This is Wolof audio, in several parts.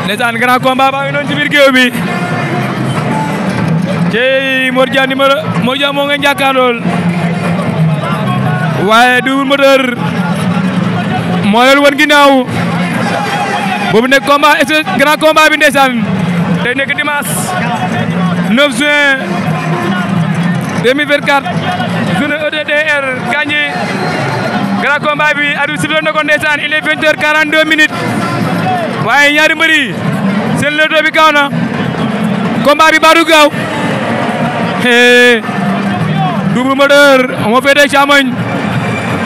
ndeysaan grand combat baa ngi noonu ci biir géew bi tey Modja moo ngeen jàkkaarlool waaye Double Moteur moo leen wan ginnaaw boobu nekk combat grand combat bi ndeysaan tey nekk dimanche 9 juin 2024 journée ETDR gagné grand combat bi arbitre sifflé na ko ndeysaan il est 20h42 minutes waaye ñaari mbër yi seen lëtoo bi gaaw na combat bi baadu gaaw Double Moteur moo féete càmmoñ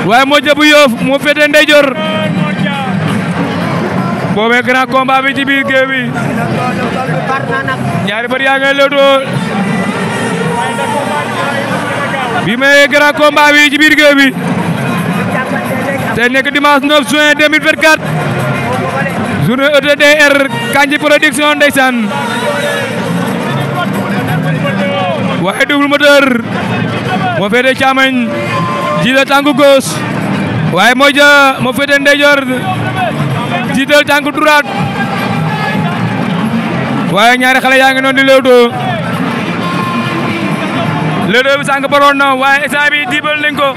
waaye Modja bu Yoff moo féete ndeyjoor boobee grand combat bi ci biir géew bi ñaari mbër yaa ngi lëtoo bi may grand combat bi ci biir géew bi te nekk dimanche 9 juin 2024 journée ETDR Kandji production ndeysaan waaye Double Moteur moo féete càmmoñ jiital tànku gauche waaye Modja moo féete ndeyjoor jiital tànku droite waaye ñaari xale yaa ngi noonu di lewtoo lewtoo bi sànq baroon na waaye instant bi diibal nañ ko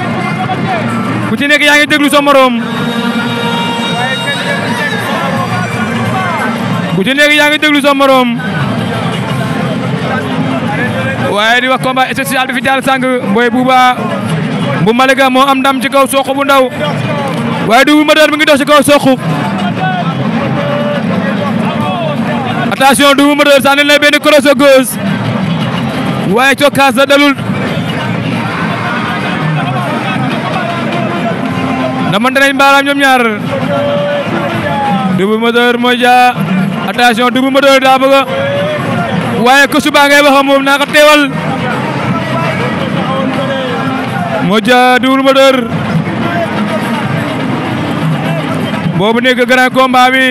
ku ci nekk yaa ngi déglu sa morom ku ci nekk yaa ngi déglu sa morom waaye di wax combat spécial bi fi jaar sànq Boy Bouba bu Malika moo am ndam ci kaw Sokh bu ndaw waaye Double Moteur mi ngi dox ci kaw Sokh attention Double Moteur sànni na benn crosse gauche waaye cokkaas la dalul damante nañ baaraam ñoom ñaar Double Moteur Modja attention Double Moteur daa bëgg waaye ko suba ngay wax moom naa ko teewal Modja Double Moteur boobu nekk grand combat bi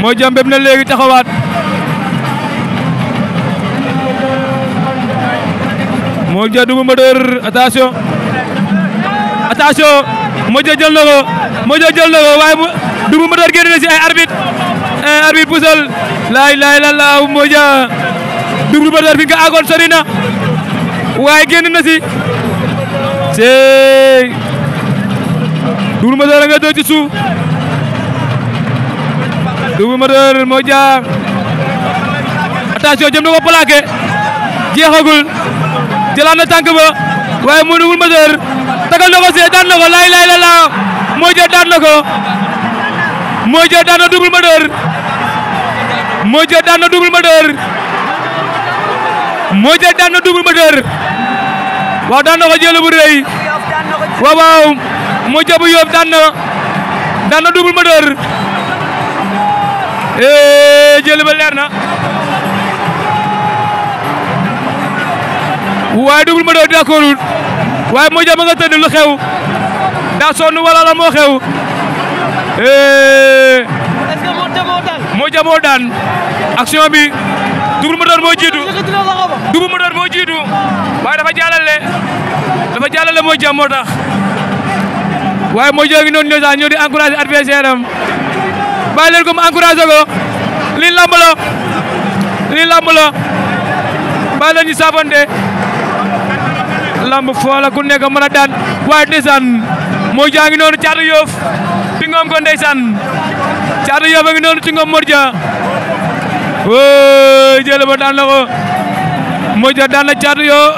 Modja mbéb na léegi taxawaat Modja Double Moteur attention Modja jël na ko waaye Double Moteur génn na ci ay arbitre pusal laa ilaaha illallaah Modja Double Moteur fi nga àggoon sori na waaye génn na ci Double Moteur nga doon ci suuf Double Moteur Modja attention jëm na ko plaqué jeexagul jëlaat na tànk ba waaye mu Double Moteur tagal na ko daan na ko laa ilaaha illallaah Modja daan na ko Modja daan na Double Moteur Modja daan na Double Moteur Modja daan na Double Moteur waaw daan na ko jël bu rëy waaw Modja bu Yoff daan na Double Moteur jël ba leer na waaye Double Moteur d'accordul waaye Modja ma nga tëdd lu xew daa sonn wala la moo xew Modja moo daan action bi Double Moteur moo jiitu waaye dafa jàllale Modja moo tax waaye Modja ngi noonu ñëw di encourager adversaire am bàyyi leen ko mu encourager ko lii lamb la bàyyi leen ñu saafante lamb foo la ku nekk mën a daan waaye ndeysaan Modja ngi noonu Caatu Yoff ti ngoom ko ndeysaan Caatu Yoff a ngi noonu ti ngoom Modja jël ba daan na ko Modja daan na Caatu Yoff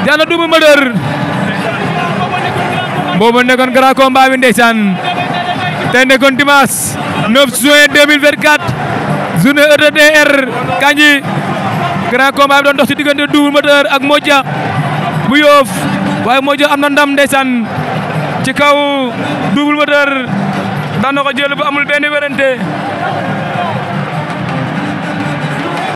daan na Double Moteur boobu nekkoon grand combat bi ndeysaan tey nekkoon dimanche 9 juin 2024 journée ETDR Kandji grand combat bi doon dox ci diggante Double Moteur ak Modja bu Yoff waaye Modja am na ndam ndeysaan ci kaw Double Moteur daan na ko jël bu amul benn werante